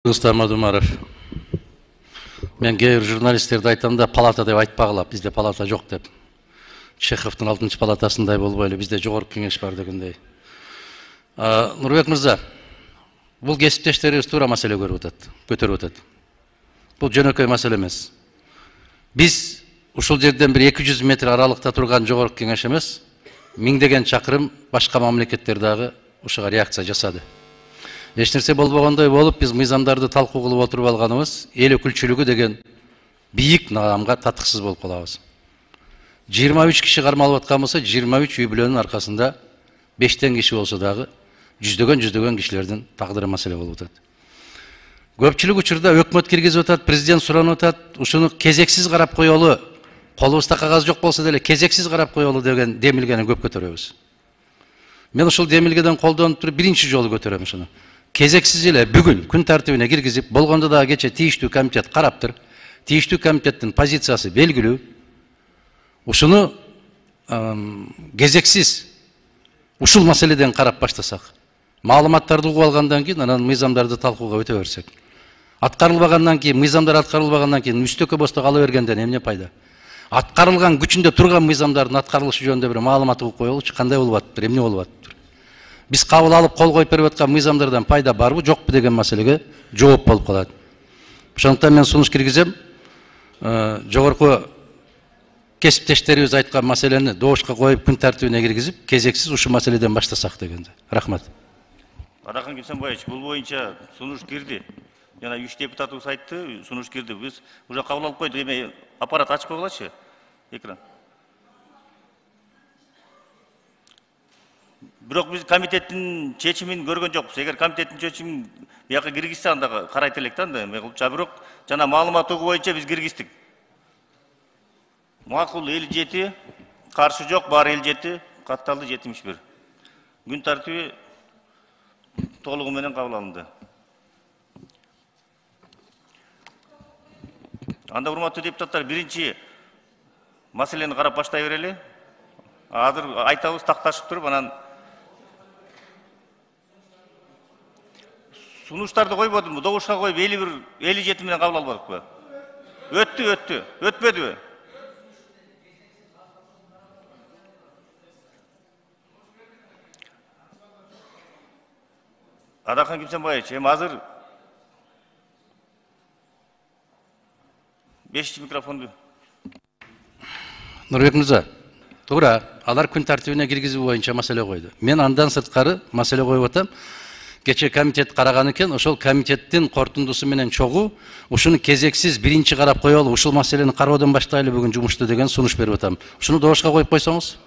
Рустам Адумаров. Мен кейбір журналисттерді айтам да, палата деп айтпағыла, бізде палата жоқ деп. Чеховтың 6-шы палатасындай болбойлы, бізде жогорку кеңеш бар дегендей. Нурбек мырза, бул кесиптештерибиз туура маселе көтөрүп атат. Бул жөнөкөй маселе эмес. Биз ушул жерден бир 200 метр аралыкта турган жогорку кеңеш эмес, миңдеген чакырым башка мамлекеттер дагы ушуга реакция жасады. Эч нерсе болбогондой болуп, биз мыйзамдарды талкуу кылып отуруп алганыбыз эл өкүлчүлүгү деген бийик наамга татыксыз болуп калабыз. 23 киши кармалып аткан болсо, 23 үй бүлөнүн аркасында 5тен киши болсо дагы жүздөгөн кишилердин тагдыры маселе болуп атат. Көпчүлүк учурда өкмөт киргизип атат, президент суранып атат, ушуну кезексиз карап коелу, колубузда кагаз жок болсо деле кезексиз карап коелу деген демилгени көп көтөрөбүз. Мен ушул демилгеден колдонуп туруп биринчи жолу көтөрөм ушуну. Кезексиз эле бүгүн күн тартибине киргизип, болгондо да кече тийиштүү комитет караптыр. Тийиштүү комитеттин позициясы белгилүү. Ушуну кезексиз ушул маселеден карап баштасак, маалыматтарды угуп алгандан кийин анан мыйзамдарды талкууга өтө берсек. Аткарылбагандан кийин, мыйзамдар аткарылбагандан кийин үстөккө босток ала бергенден эмне пайда? Аткарылган күчүндө турган мыйзамдардын аткарылышы жөнүндө бир маалымат угуп коелучу, кандай болуп атыптыр, эмне болуп атыптыр? Биз кабыл алып кол коюп берип аткан мыйзамдардан пайда барбы, жокпу деген маселеге жооп болуп калат. Ошондуктан мен сунуш киргизем, жогорку кесиптештерибиз айткан маселени добушка коюп күн тартибине киргизип, кезексиз ушул маселеден баштасак дегенде. Рахмат. Арахан Кимсанбаевич, бул боюнча сунуш кирди. Жана 3 депутатыбыз айтты, сунуш кирди. Биз уже кабыл алып койдук. Эми аппарат ачып койгулачы. Экран. Бирок биз комитеттин чечимин көргөн жокпуз. Эгер комитеттин чечимин бияка киргизсе, анда карайт элек да, анда эме кылып. Бирок жана маалымат угуу боюнча биз киргиздик. Макул 57, каршы жок, баары 57, катталды 71. Күн тартиби толугу менен кабыл алынды. Анда урматтуу депутаттар, биринчи маселени карап баштай берели. Азыр айтабыз, такташып туруп, анан сунуштарды койбодумбу, добушка коюп 57 менен кабыл албадыкпы? Өттү, өтпөдүбү? Арахан Кимсанбаевич, эми азыр 5-чи микрофонду. Нурбек мырза, туура, алар күн тартибине киргизүү боюнча маселе койду. Мен андан сырткары маселе коюп атам. Кече комитет караган экен, ошол комитеттин корутундусу менен чогуу ушуну кезексиз биринчи карап коелу, ушул маселени кароодон баштайлы бүгүн жумушту деген сунуш берип атам. Ушуну добушка коюп койсоңуз.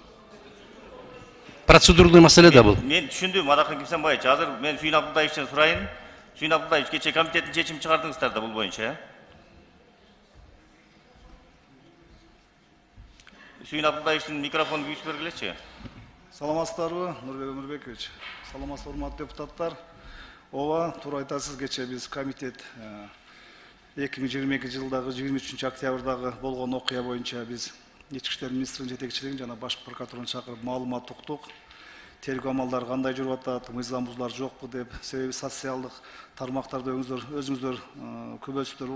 Процедурный маселе да бул. Мен түшүндүм, Арахан Кимсанбаевич. Азыр мен Сүйүн Абдулдаевичтен сурайын. Сүйүн Абдулдаевич, кече комитеттин чечимин чыгардыңыздар да бул боюнча. Сүйүн Абдулдаевичтин микрофонун күйүп бергилечи. Саламатсыздарбы, Нурбек Нурбекович. Саламатсыздар, урматтуу депутаттар. Ооба, туура айтасыз, кече биз комитет 2022 жылдагы 23 октябрдагы болгон окуя боюнча биз Ички иштер министринин жетекчилигин жана башкы прокуратураны чакырып маалымат уктук. Тергөө амалдары кандай жүрүп атат, мыйзам бузуулар жокпу деп, себеби социалдык тармактарда өзүңүздөр көбөйсүздөр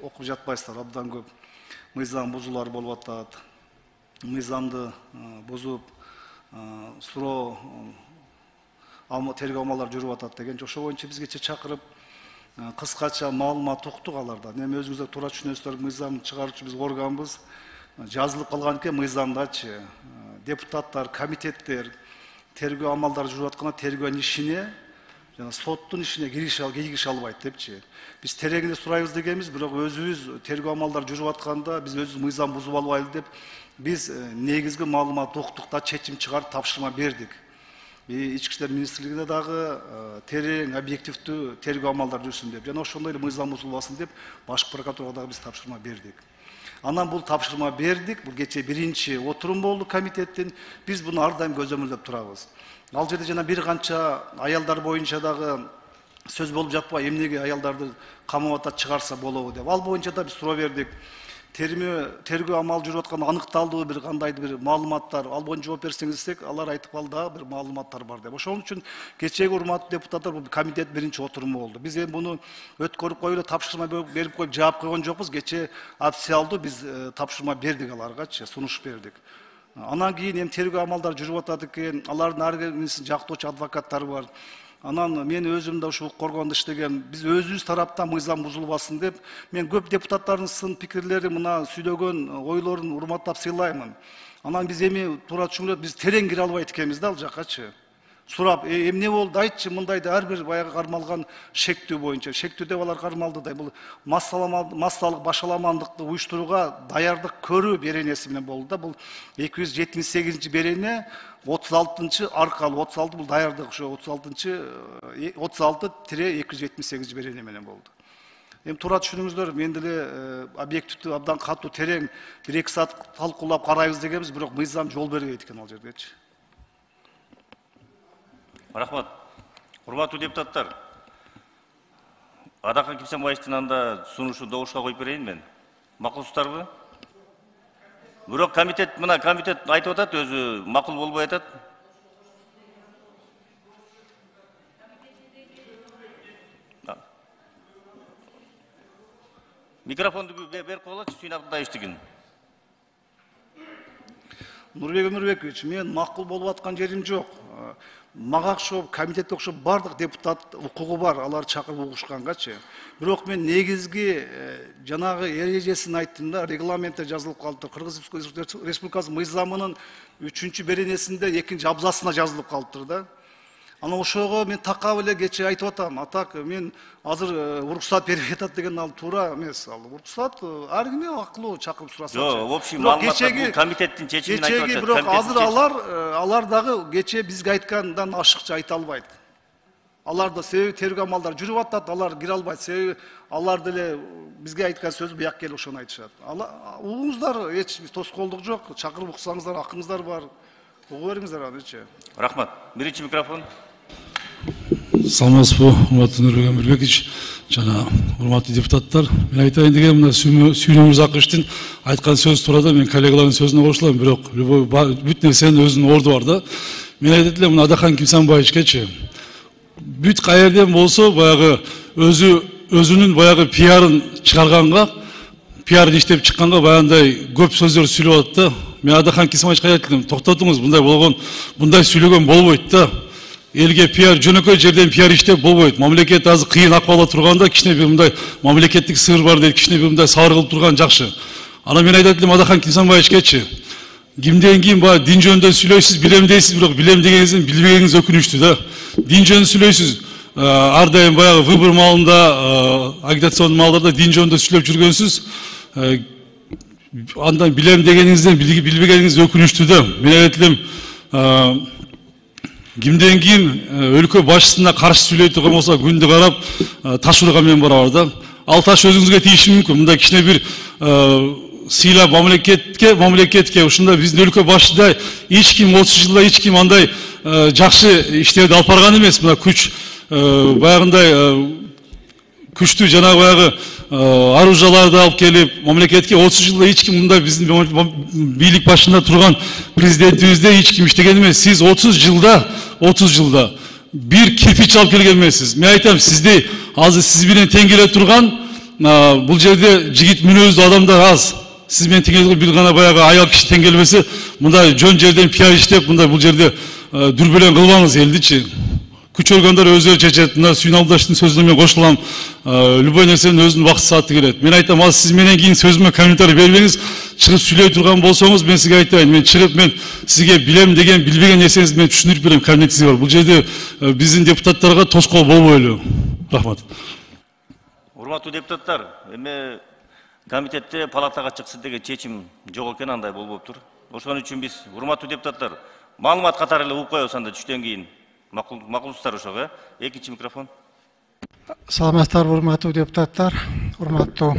окуп жатпайсыздар, абдан көп мыйзам бузуулар болуп атат. Мыйзамды бузуп, суроо тергөө амалдары жүрүп атат деген. Ошол боюнча бизгече чакырып, кыскача маалымат уктук алардан. Эми өзүңүздөр туура түшүнөсүздөр, мыйзам чыгаруучу биз органбыз. Жазылып калган экен мыйзамдачы. Депутаттар, комитеттер тергөө амалдары жүрүп атканда тергөөнүн ишине жана соттун ишине киргише албайт депчи. Биз тереңинде сурайбыз дегенбиз, бирок өзүбүз тергөө амалдары жүрүп атканда биз өзүбүз мыйзам бузуп албайлы деп биз негизги маалымат уктук да чечим чыгарып тапшырма бердик. Ички иштер министрлигине дагы терең, объективдүү тергөө амалдары жүрсүн деп, жана ошондой эле мыйзам бузулбасын деп башкы прокуратурага дагы биз тапшырма бердик. Анан бул тапшырма бердик, бул кече биринчи отурум болду комитеттин. Биз буну ар дайым көзөмөлдөп турабыз. Ал жерде жана бир канча аялдар боюнча дагы сөз болуп жатпайбы, эмнеге аялдарды камап атат, чыгарса болобу деп. Ал боюнча да биз суроо бердик. тергөө амалы жүрүп аткан аныкталдыбы бир кандайдыр бир маалыматтар ал боюнча жооп берсеңиз десек, алар айтып калды дагы бир маалыматтар бар деп. Ошон үчүн кечеги урматтуу депутаттар бул комитет биринчи отуруму болду. Биз эми буну өткөрүп коюп эле тапшырма берип коюп жаап койгон жокпуз. Кече официалдуу биз тапшырма бердик аларгачы, сунуш бердик. Анан кийин эми тергөө амалдары жүрүп атат экен, алардын ар биринин жактоочу адвокаттары бар. Анан мен өзүм да ушул коргондо иштеген, биз өзүбүз тараптан мыйзам бузулбасын деп, мен көп депутаттардын сын пикирлери, мына сүйлөгөн ойлорун урматтап сыйлаймын. Анан биз эми туура түшүнүп, биз терең кире албайт экенбиз да ал жаккачы. Сурап, эмне болду айтчы, мындайды ар бир баягы кармалган шектүү боюнча, шектүү деп алар кармалды да, бул массалык башаламандыкты уюштурууга даярдык көрүү беренеси менен болду да. Бул 278 берене 36 аркалуу 36 бул даярдык, ошо 36-278 берене менен болду. Эми туура түшүнүңүздөр, мен деле объективдүү абдан катуу терең 1-2 саат талкуулап карайбыз дегенбиз, бирок мыйзам жол бербейт экен ал жердечи. Рахмат. Урматтуу депутаттар, Адакан Кимсенбаевдин анда сунушун добушка коюп берейин мен. Макулсуздарбы? Бирок комитет айтып атат, өзү макул болбой атат. Микрофонду берип коелучу, Сүйүн Абдуллаевдикин. Нурбек Өмүрбекович, мен макул болуп аткан жерим жок. Мага окшоп, комитетке окшоп бардык депутат укугу бар, алар чакырып угушкангачы. Бирок мен негизги жанагы эрежесин айттым да, регламентте жазылып калыптыр. Кыргыз Республикасы мыйзамынын 3-чү беренесинде 2-нчи абзацына жазылып калыптыр да. Анан ошого мен такап эле кече айтып атам, атак мен азыр уруксат берип атат деген ал туура эмес. Ал уруксат ар кимге акылуу чакырып сураса. Жок, общий маалыматтар бул комитеттин чечимин айтып атат. Бирок азыр алар дагы кече бизге айткандан ашыкча айта албайт. Алар да себеби тергөө амалдары жүрүп атат, алар кире албайт. Себеби алар деле бизге айткан сөз буяк келип ошону айтышат. Угуңуздар, эч тоскоолдук жок, чакырып уксаңыздар, акыңыздар бар. Угу бериңиздер анычы. Рахмат. Биринчи микрофон. Саламатсызбы, урматтуу Нурбек Өмүрбекович, жана урматтуу депутаттар. Мен айтайын деген мына Сүйүн Өмүрзаковичтин айткан сөзү туурада мен коллегалардын сөзүнө кошулам, бирок бүт нерсенин өзүнүн орду бар да. Мен айтат элем, мына Адакан Кимсенбаевичкечи бүт каерден болсо баягы өзүнүн баягы пиарын чыгарганга, пиарын иштеп чыкканга баягындай көп сөздөр сүйлөп атат да. Мен Адакан Кимсенбаевичке айттым, токтотуңуз, мындай сүйлөгөн болбойт да. Элге пиар, жөнөкөй жерден пиар иштеп болбойт. Мамлекет азыр кыйын акыбалда турганда кичине бир мындай мамлекеттик сыр бар дейт, кичине бир мындай сабыр кылып турган жакшы. Анан мен айтат элем Адакан Кимсенбаевичкечи, кимден кийин баягы дин жөнүндө сүйлөйсүз, билем дейсиз, бирок билем дегениңиздин билбегениңиз өкүнүчтүү да. Дин жөнүндө сүйлөйсүз, ар дайым баягы выбор маалында, агитацион маалдарда дин жөнүндө сүйлөп жүргөнсүз. Андан билем дегениңизден билбегениңиз өкүнүчтүү да. Мен айтат элем, кимден кийин өлкө башчысына каршы сүйлөй турган болсо күндү карап таш урган мен бар да. Ал таш өзүңүзгө тийиши мүмкүн. Мындай кичине бир сыйлап мамлекетке ушундай биздин өлкө башчыда эч ким 30 жылда эч ким андай жакшы иштерди алып барган эмес. Мына күч баягындай күчтүү жанагы баягы аружаларды алып келип мамлекетке 30 жылда эч ким мындай биздин бийлик башында турган президентибизде эч ким иштеген эмес. Сиз 30 жылда бир кирпич алып келген эмессиз. Мен айтам, сизди азыр сиз менен тең келе турган бул жерде жигит мүнөздүү адамдар аз. Сиз менен тең бир гана баягы аял киши тең келбесе, мындай жөн жерден пиар иштеп, мындай бул жерде дүрбөлөң кылбаңыз элдичи. Күч органдар өздөрү чечет. Мына Сүйүн Абдуллаевдин сөзүнө мен кошулам. Любой нерсенин өзүнүн убакыт сааты келет. Мен айтам, ал сиз менен кийин сөзүмө комментарий бербеңиз, чыгып сүйлөй турган болсоңуз, мен сизге айтайын. Мен чыгып мен сизге билем деген, билбеген нерсеңизди мен түшүндүрүп берем, кабинетиңиз бар. Бул жерде биздин депутаттарга тоскоол болбойлу. Рахмат. Урматтуу депутаттар, эми комитетте палатага чыксын деген чечим жок экен, андай болбоптур. Ошон үчүн биз, урматтуу депутаттар, маалымат катары эле угуп коебуз анда түштөн кийин. Макулсуздар ошого. Экинчи микрофон. Саламатсыздарбы, урматтуу депутаттар, урматтуу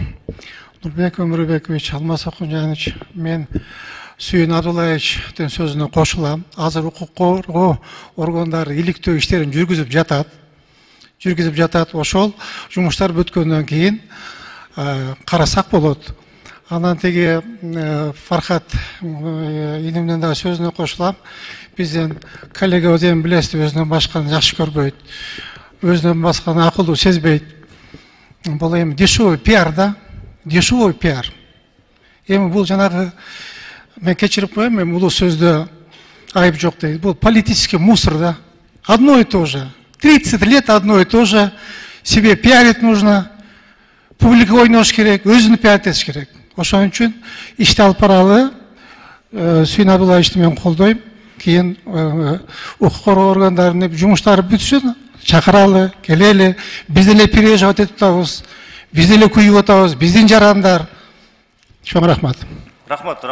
Нурбек Өмүрбекович, Алмаз Акунжанович, мен Сүйүн Абдуллаевичтин сөзүнө кошулам. Азыр укук коргоо органдары иликтөө иштерин жүргүзүп жатат. Ошол жумуштар бүткөндөн кийин карасак болот. Анан теги Фархат инемден дагы сөзүнө кошулам. Биздин коллегабыз эми билесиз, өзүнөн башканы жакшы көрбөйт. Өзүнөн башканы акылдуу сезбейт. Бул эми дешевый пиар да, дешевый пиар. Эми бул жанагы мен кечирип коем, эми бул сөздө айып жок дейт. Бул политический мусор да. Одно и то же. 30 лет одно и то же. Себе пиарить нужно. Публика ойнош керек, өзүнү пиаритиш керек. Ошон үчүн ишти алып баралы. Сүйүн Абдуллаевичти мен колдойм. Кийин укук коргоо органдарынын жумуштары бүтсүн, чакыралы, келели. Биз деле переживать этип атабыз. Биз деле күйүп атабыз. Биздин жарандар. Чоң рахмат. Рахмат.